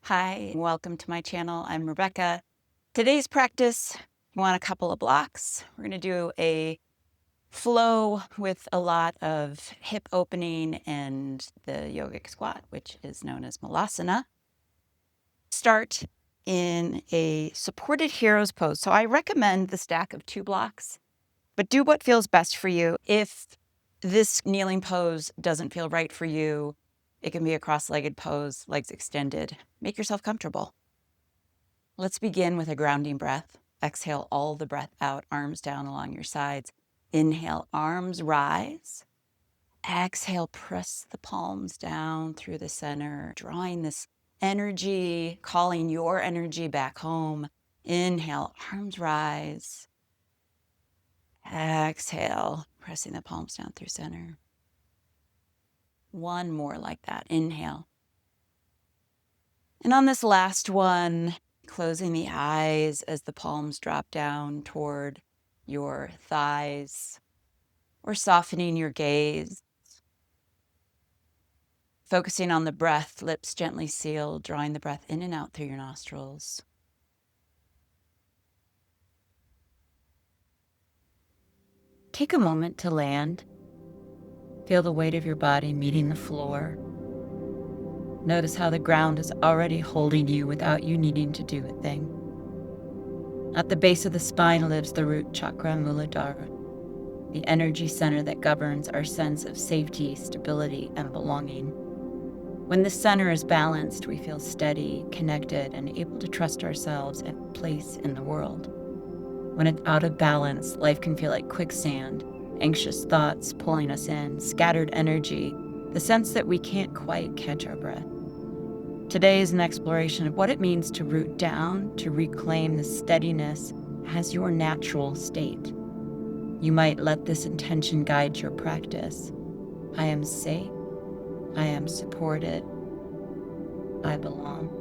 Hi, welcome to my channel. I'm Rebecca. Today's practice, you want a couple of blocks. We're going to do a flow with a lot of hip opening and the yogic squat, which is known as malasana. Start in a supported hero's pose. So I recommend the stack of 2 blocks, but do what feels best for you. If this kneeling pose doesn't feel right for you, it can be a cross-legged pose, legs extended. Make yourself comfortable. Let's begin with a grounding breath. Exhale all the breath out, arms down along your sides. Inhale, arms rise. Exhale, press the palms down through the center, drawing this energy, calling your energy back home. Inhale, arms rise. Exhale, pressing the palms down through center. One more like that. Inhale. And on this last one, closing the eyes as the palms drop down toward your thighs, or softening your gaze. Focusing on the breath, lips gently sealed, drawing the breath in and out through your nostrils. Take a moment to land. Feel the weight of your body meeting the floor. Notice how the ground is already holding you without you needing to do a thing. At the base of the spine lives the Root Chakra, Muladhara, the energy center that governs our sense of safety, stability, and belonging. When this center is balanced, we feel steady, connected, and able to trust ourselves and place in the world. When it's out of balance, life can feel like quicksand, anxious thoughts pulling us in, scattered energy, the sense that we can't quite catch our breath. Today is an exploration of what it means to root down, to reclaim the steadiness as your natural state. You might let this intention guide your practice. I am safe. I am supported. I belong.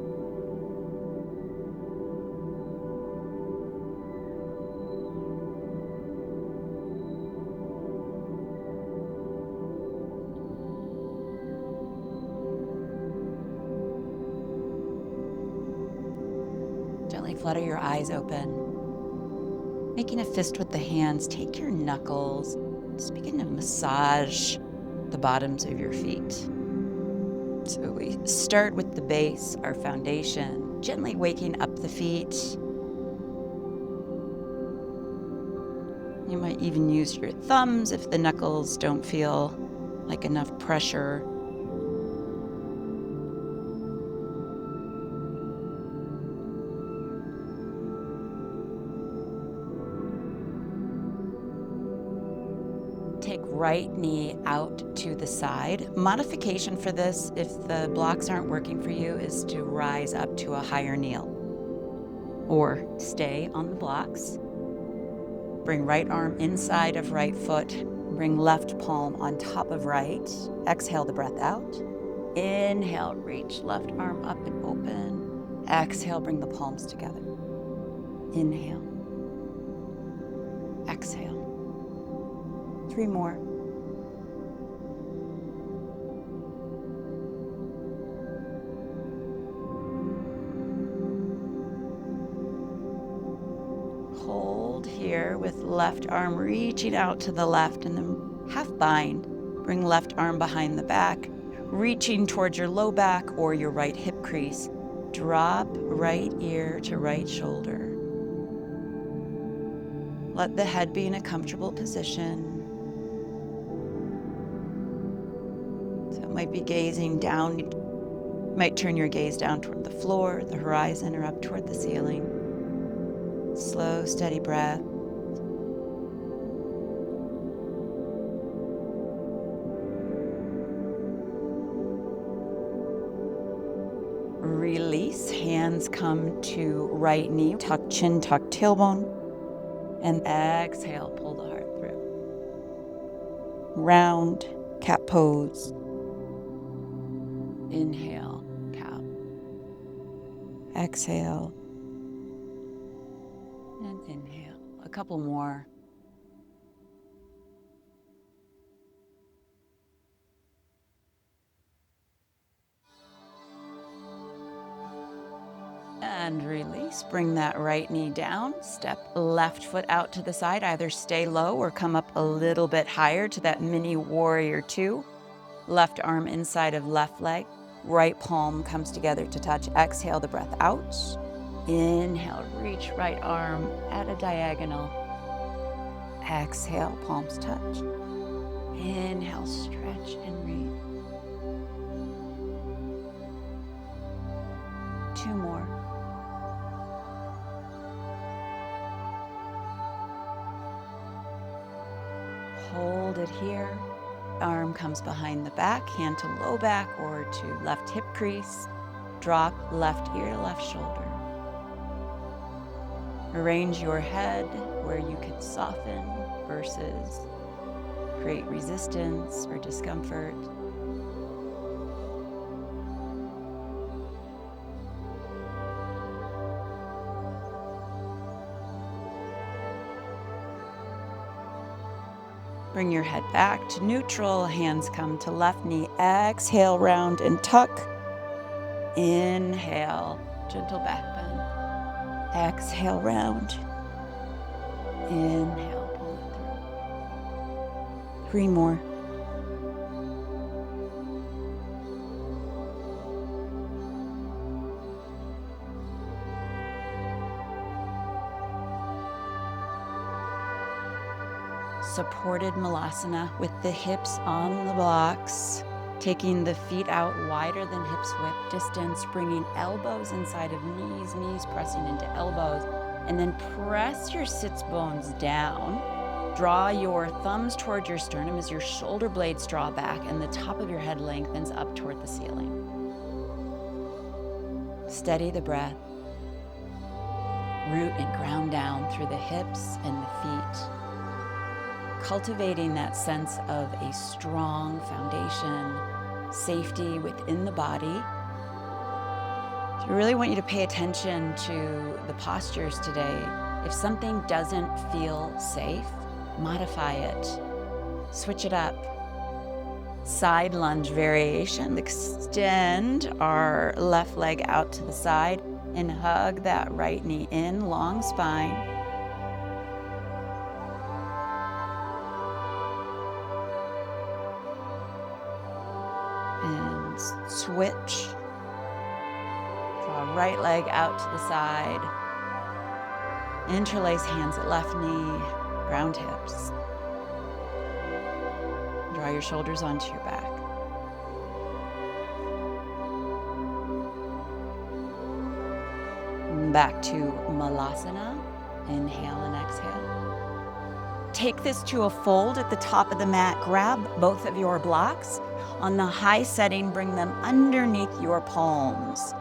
Gently flutter your eyes open. Making a fist with the hands, take your knuckles. Just begin to massage the bottoms of your feet. So we start with the base, our foundation, gently waking up the feet. You might even use your thumbs if the knuckles don't feel like enough pressure. Take right knee out to the side. Modification for this, if the blocks aren't working for you, is to rise up to a higher kneel or stay on the blocks. Bring right arm inside of right foot. Bring left palm on top of right. Exhale the breath out. Inhale, reach left arm up and open. Exhale, bring the palms together. Inhale. Exhale. 3 more. Hold here with left arm reaching out to the left, and then half bind. Bring left arm behind the back, reaching towards your low back or your right hip crease. Drop right ear to right shoulder. Let the head be in a comfortable position. So it might be gazing down. You might turn your gaze down toward the floor, the horizon, or up toward the ceiling. Slow, steady breath. Release, hands come to right knee, tuck chin, tuck tailbone, and exhale, pull the heart through. Round cat pose. Inhale, cow. Exhale, and inhale. A couple more. And release. Bring that right knee down. Step left foot out to the side. Either stay low or come up a little bit higher to that mini warrior two. Left arm inside of left leg. Right palm comes together to touch. Exhale the breath out. Inhale, reach right arm at a diagonal. Exhale, palms touch. Inhale, stretch and reach. 2 more. Hold it here. Arm comes behind the back, hand to low back or to left hip crease. Drop left ear, left shoulder. Arrange your head where you can soften versus create resistance or discomfort. Bring your head back to neutral, hands come to left knee. Exhale, round and tuck. Inhale, gentle back bend. Exhale, round. Inhale, pull it through. 3 more. Supported Malasana with the hips on the blocks, taking the feet out wider than hips width distance, bringing elbows inside of knees, knees pressing into elbows, and then press your sits bones down. Draw your thumbs toward your sternum as your shoulder blades draw back and the top of your head lengthens up toward the ceiling. Steady the breath. Root and ground down through the hips and the feet. Cultivating that sense of a strong foundation, safety within the body. So I really want you to pay attention to the postures today. If something doesn't feel safe, modify it. Switch it up. Side lunge variation. Extend our left leg out to the side and hug that right knee in, long spine. And switch. Draw right leg out to the side. Interlace hands at left knee, round hips. Draw your shoulders onto your back. Back to Malasana. Inhale and exhale. Take this to a fold at the top of the mat. Grab both of your blocks. On the high setting, bring them underneath your palms.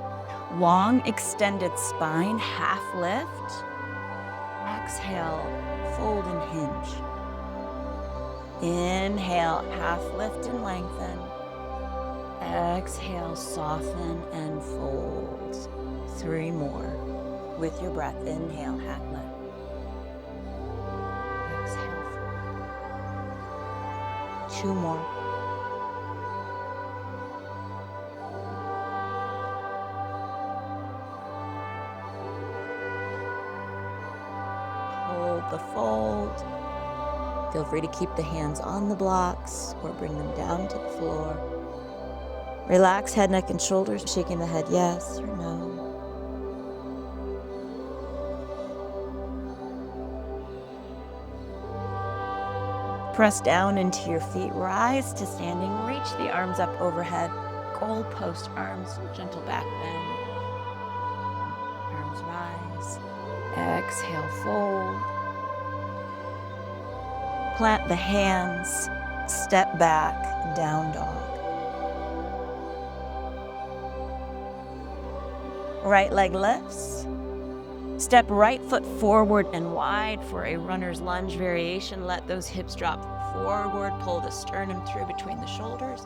Long extended spine, half lift. Exhale, fold and hinge. Inhale, half lift and lengthen. Exhale, soften and fold. 3 more. With your breath, inhale, half lift. Exhale, fold. 2 more. Hold the fold. Feel free to keep the hands on the blocks or bring them down to the floor. Relax head, neck, and shoulders, shaking the head yes or no. Press down into your feet, rise to standing, reach the arms up overhead, goalpost arms, gentle back bend. Arms rise, exhale, fold. Plant the hands, step back, down dog. Right leg lifts. Step right foot forward and wide for a runner's lunge variation. Let those hips drop forward, pull the sternum through between the shoulders.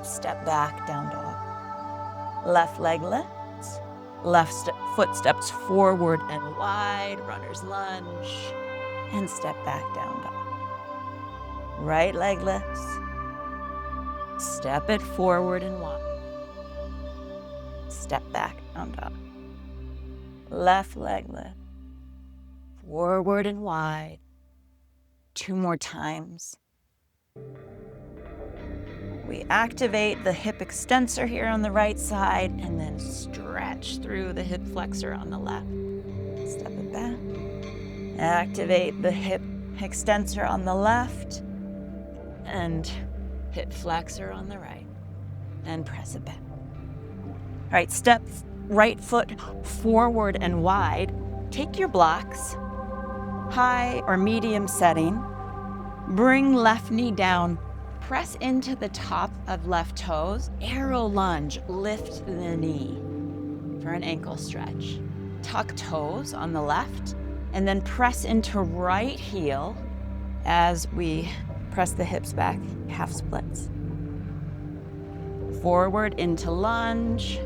Step back, down dog. Left leg lifts. Left foot steps forward and wide, runner's lunge. And step back, down dog. Right leg lifts. Step it forward and wide. Step back, down dog. Left leg lift. Forward and wide. 2 more times. We activate the hip extensor here on the right side and then stretch through the hip flexor on the left. Step it back. Activate the hip extensor on the left and hip flexor on the right. And press it back. All right, step right foot forward and wide. Take your blocks, high or medium setting. Bring left knee down. Press into the top of left toes. Arrow lunge. Lift the knee for an ankle stretch. Tuck toes on the left. And then press into right heel as we press the hips back, half splits. Forward into lunge.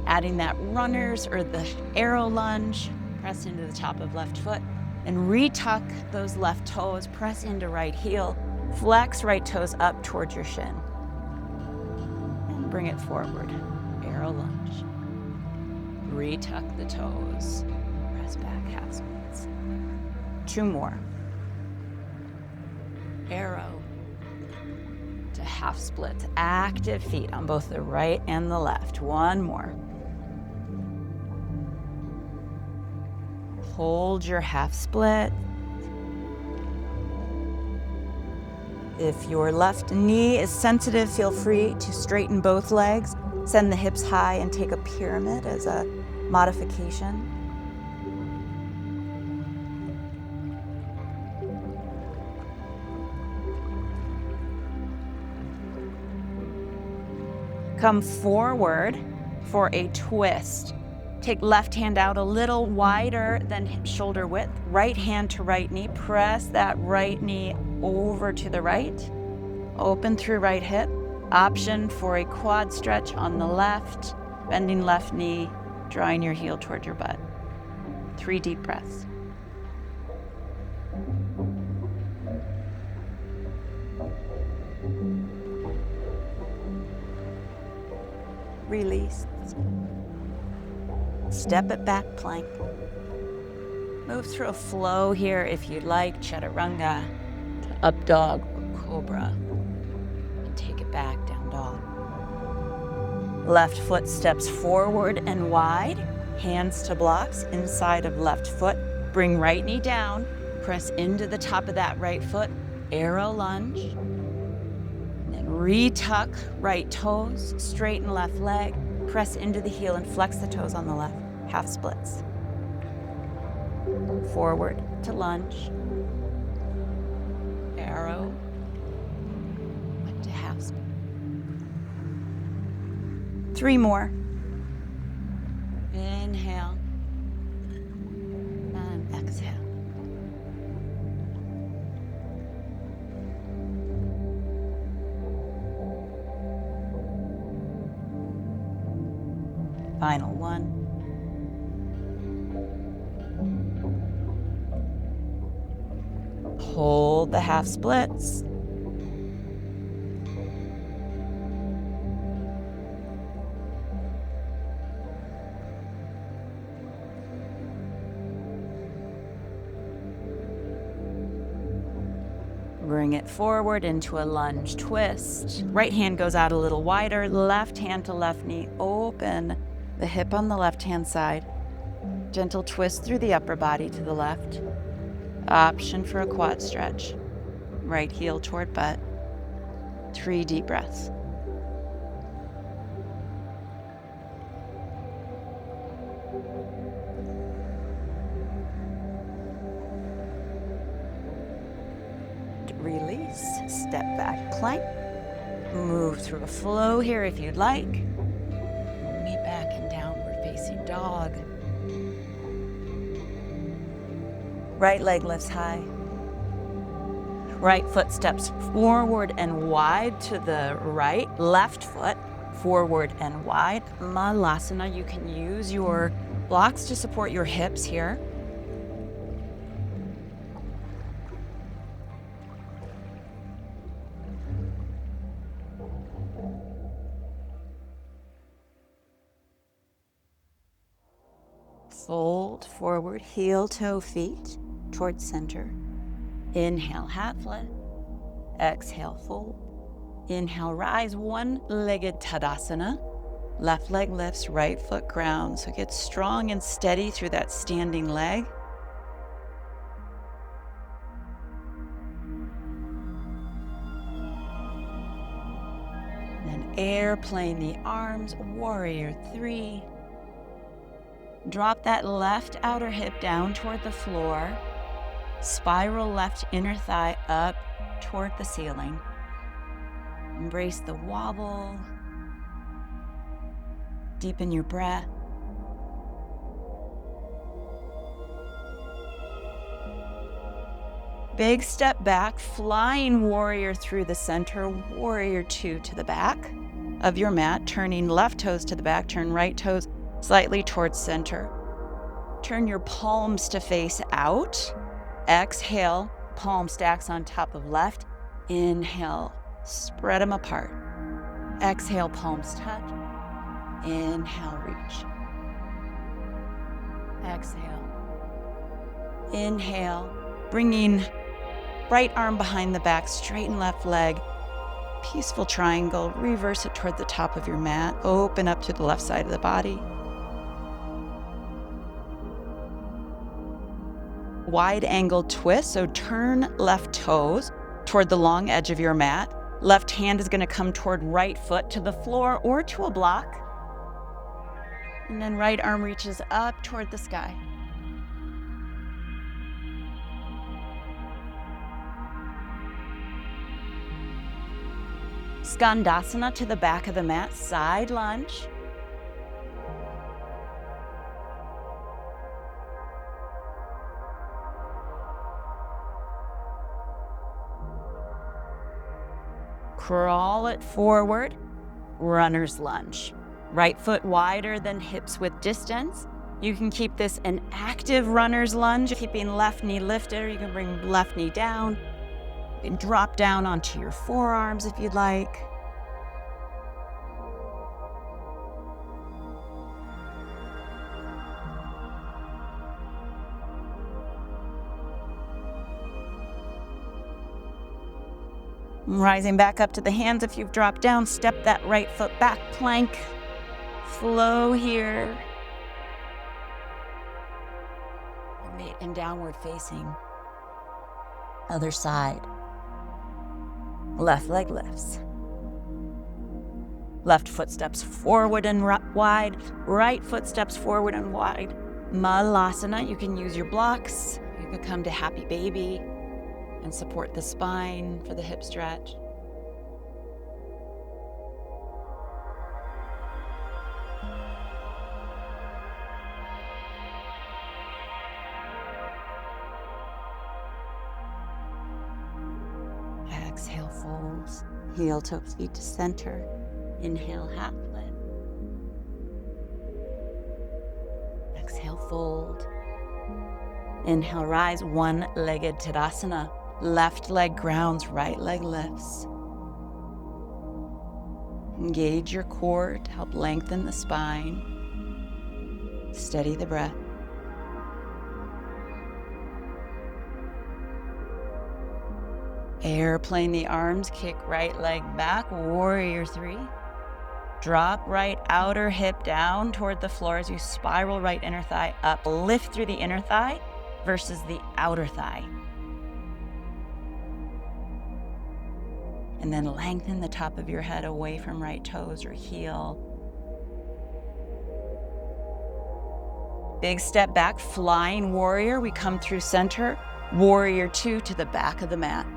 Adding that runner's or the arrow lunge. Press into the top of left foot. And retuck those left toes, press into right heel, flex right toes up towards your shin. And bring it forward, arrow lunge. Retuck the toes, press back, half splits. 2 more. Arrow to half splits, active feet on both the right and the left. 1 more. Hold your half split. If your left knee is sensitive, feel free to straighten both legs. Send the hips high and take a pyramid as a modification. Come forward for a twist. Take left hand out a little wider than hip shoulder width. Right hand to right knee. Press that right knee over to the right. Open through right hip. Option for a quad stretch on the left. Bending left knee, drawing your heel toward your butt. 3 deep breaths. Release. Step it back, plank. Move through a flow here if you'd like, chaturanga, to up dog or cobra. And take it back, down dog. Left foot steps forward and wide, hands to blocks, inside of left foot. Bring right knee down, press into the top of that right foot, arrow lunge. And then retuck right toes, straighten left leg. Press into the heel and flex the toes on the left, half splits. Forward to lunge. Arrow. Up to half split. 3 more. Inhale. And exhale. Final one. Hold the half splits. Bring it forward into a lunge twist. Right hand goes out a little wider. Left hand to left knee. Open the hip on the left-hand side. Gentle twist through the upper body to the left. Option for a quad stretch. Right heel toward butt. 3 deep breaths. Release, step back plank. Move through a flow here if you'd like. Meet back in downward facing dog. Right leg lifts high. Right foot steps forward and wide to the right. Left foot forward and wide. Malasana, you can use your blocks to support your hips here. Fold forward, heel, toe, feet towards center. Inhale, half lift. Exhale, fold. Inhale, rise, one-legged Tadasana. Left leg lifts, right foot grounds. So get strong and steady through that standing leg. Then airplane the arms, warrior 3. Drop that left outer hip down toward the floor. Spiral left inner thigh up toward the ceiling. Embrace the wobble. Deepen your breath. Big step back, flying warrior through the center, warrior 2 to the back of your mat, turning left toes to the back, turn right toes slightly towards center. Turn your palms to face out. Exhale, palm stacks on top of left. Inhale, spread them apart. Exhale, palms touch. Inhale, reach. Exhale. Inhale, bringing right arm behind the back, straighten left leg. Peaceful triangle, reverse it toward the top of your mat. Open up to the left side of the body. Wide angle twist, so turn left toes toward the long edge of your mat. Left hand is going to come toward right foot to the floor or to a block. And then right arm reaches up toward the sky. Skandasana to the back of the mat, side lunge. Crawl it forward, runner's lunge. Right foot wider than hips width distance. You can keep this an active runner's lunge, keeping left knee lifted, or you can bring left knee down. You can drop down onto your forearms if you'd like. Rising back up to the hands if you've dropped down, step that right foot back, plank. Flow here. Meet in downward facing. Other side. Left leg lifts. Left foot steps forward and wide. Right foot steps forward and wide. Malasana, you can use your blocks. You could come to happy baby and support the spine for the hip stretch. Exhale, folds. Heel, toe, feet to center. Inhale, half lift. Exhale, fold. Inhale, rise, one-legged Tadasana. Left leg grounds, right leg lifts. Engage your core to help lengthen the spine. Steady the breath. Airplane the arms, kick right leg back, warrior 3. Drop right outer hip down toward the floor as you spiral right inner thigh up. Lift through the inner thigh versus the outer thigh. And then lengthen the top of your head away from right toes or heel. Big step back, flying warrior. We come through center. Warrior 2 to the back of the mat.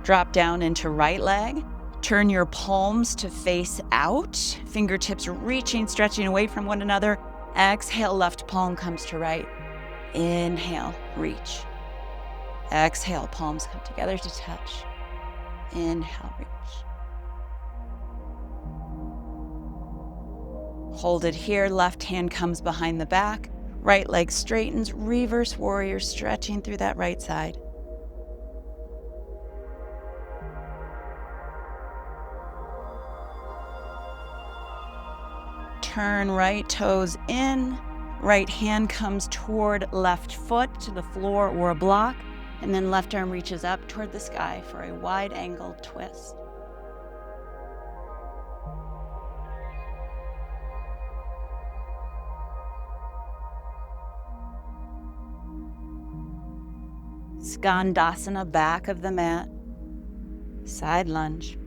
Drop down into right leg. Turn your palms to face out. Fingertips reaching, stretching away from one another. Exhale, left palm comes to right. Inhale, reach. Exhale, palms come together to touch. Inhale, reach. Hold it here. Left hand comes behind the back. Right leg straightens. Reverse warrior, stretching through that right side. Turn right toes in. Right hand comes toward left foot to the floor or a block, and then left arm reaches up toward the sky for a wide angle twist. Skandasana, back of the mat, side lunge.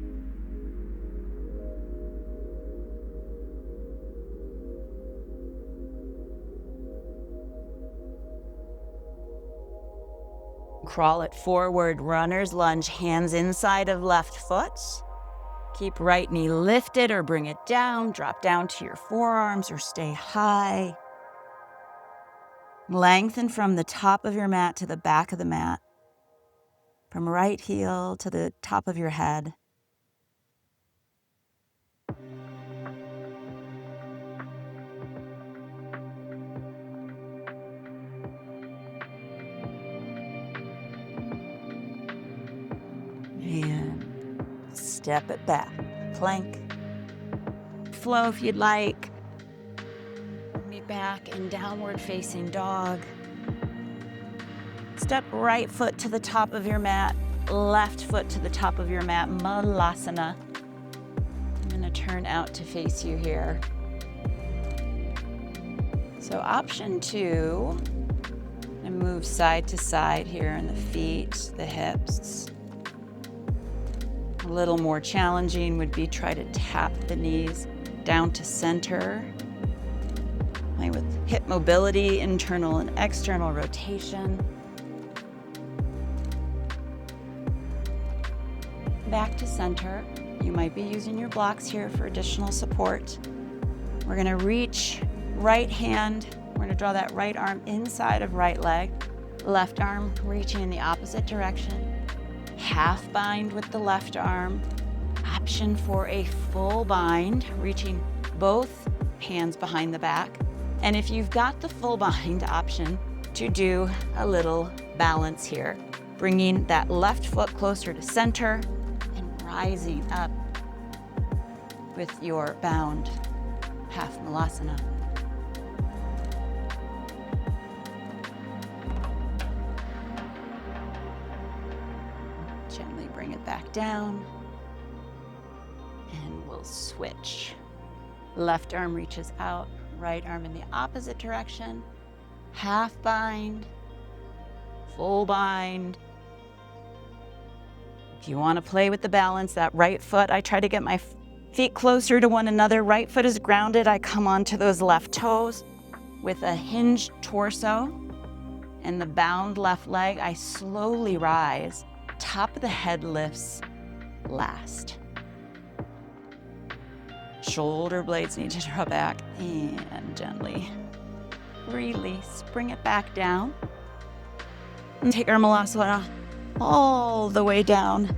Crawl it forward, runner's lunge, hands inside of left foot. Keep right knee lifted or bring it down, drop down to your forearms or stay high. Lengthen from the top of your mat to the back of the mat, from right heel to the top of your head. And step it back, plank. Flow if you'd like. Bring it back in downward facing dog. Step right foot to the top of your mat, left foot to the top of your mat, Malasana. I'm gonna turn out to face you here. So option 2, and move side to side here in the feet, the hips. A little more challenging would be try to tap the knees down to center. Play with hip mobility, internal and external rotation. Back to center. You might be using your blocks here for additional support. We're gonna reach right hand. We're gonna draw that right arm inside of right leg. Left arm reaching in the opposite direction. Half bind with the left arm. Option for a full bind, reaching both hands behind the back. And if you've got the full bind option, to do a little balance here, bringing that left foot closer to center and rising up with your bound half malasana. Gently bring it back down, and we'll switch. Left arm reaches out, right arm in the opposite direction. Half bind, full bind. If you want to play with the balance, that right foot, I try to get my feet closer to one another. Right foot is grounded. I come onto those left toes with a hinged torso and the bound left leg. I slowly rise. Top of the head lifts last. Shoulder blades need to draw back and gently release. Bring it back down. And take our malasana all the way down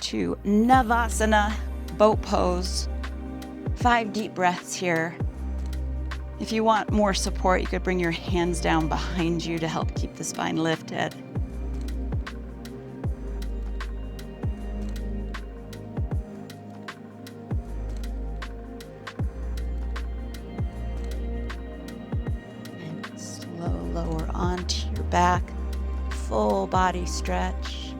to Navasana, boat pose. 5 deep breaths here. If you want more support, you could bring your hands down behind you to help keep the spine lifted. And slow lower onto your back. Full body stretch.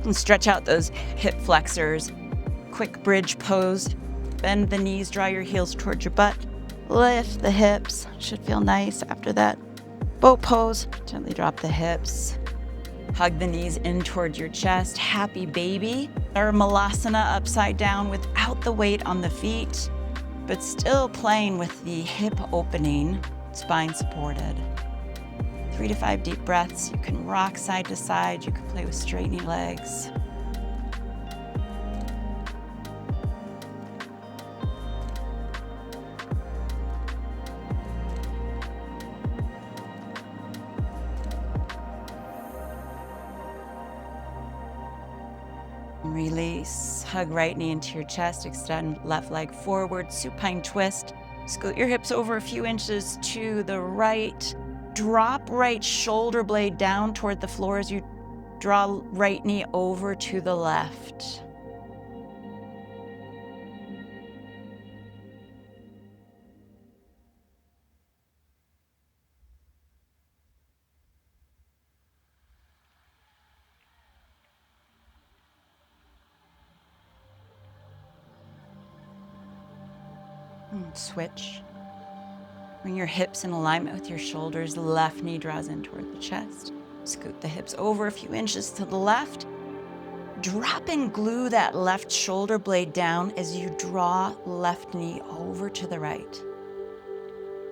And stretch out those hip flexors. Quick bridge pose. Bend the knees, draw your heels towards your butt. Lift the hips. Should feel nice after that. Boat pose. Gently drop the hips. Hug the knees in towards your chest. Happy baby. Our malasana upside down without the weight on the feet, but still playing with the hip opening. Spine supported. 3 to 5 deep breaths. You can rock side to side. You can play with straightening legs. Release. Hug right knee into your chest. Extend left leg forward. Supine twist. Scoot your hips over a few inches to the right. Drop right shoulder blade down toward the floor as you draw right knee over to the left. Switch. Bring your hips in alignment with your shoulders. Left knee draws in toward the chest. Scoot the hips over a few inches to the left. Drop and glue that left shoulder blade down as you draw left knee over to the right.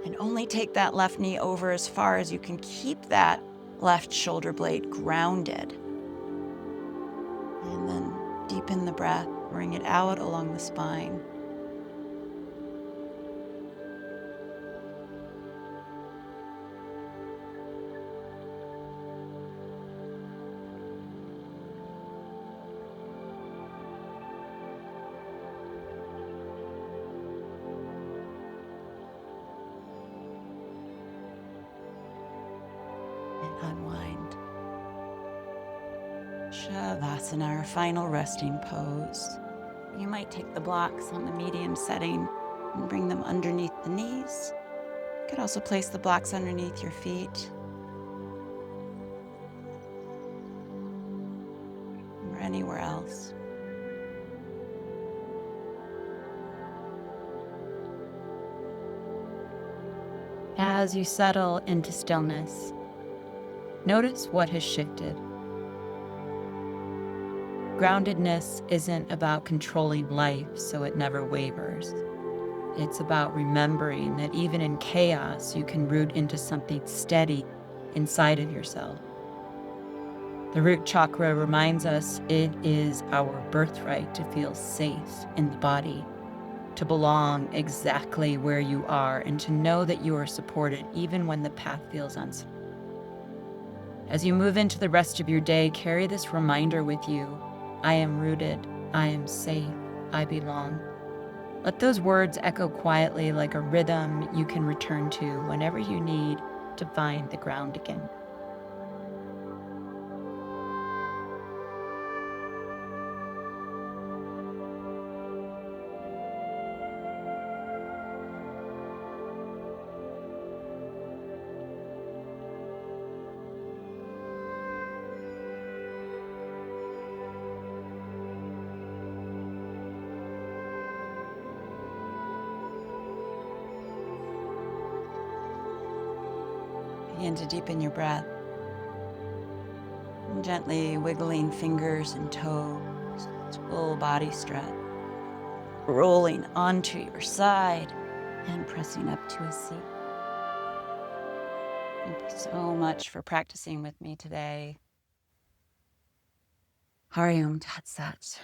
And only take that left knee over as far as you can keep that left shoulder blade grounded. And then deepen the breath, bring it out along the spine. And unwind. Shavasana, our final resting pose. You might take the blocks on the medium setting and bring them underneath the knees. You could also place the blocks underneath your feet or anywhere else. As you settle into stillness, notice what has shifted. Groundedness isn't about controlling life so it never wavers. It's about remembering that even in chaos, you can root into something steady inside of yourself. The root chakra reminds us it is our birthright to feel safe in the body, to belong exactly where you are, and to know that you are supported even when the path feels uncertain. As you move into the rest of your day, carry this reminder with you. I am rooted, I am safe, I belong. Let those words echo quietly like a rhythm you can return to whenever you need to find the ground again. Begin to deepen your breath. And gently wiggling fingers and toes, full body stretch. Rolling onto your side and pressing up to a seat. Thank you so much for practicing with me today. Hari Om Tat Sat.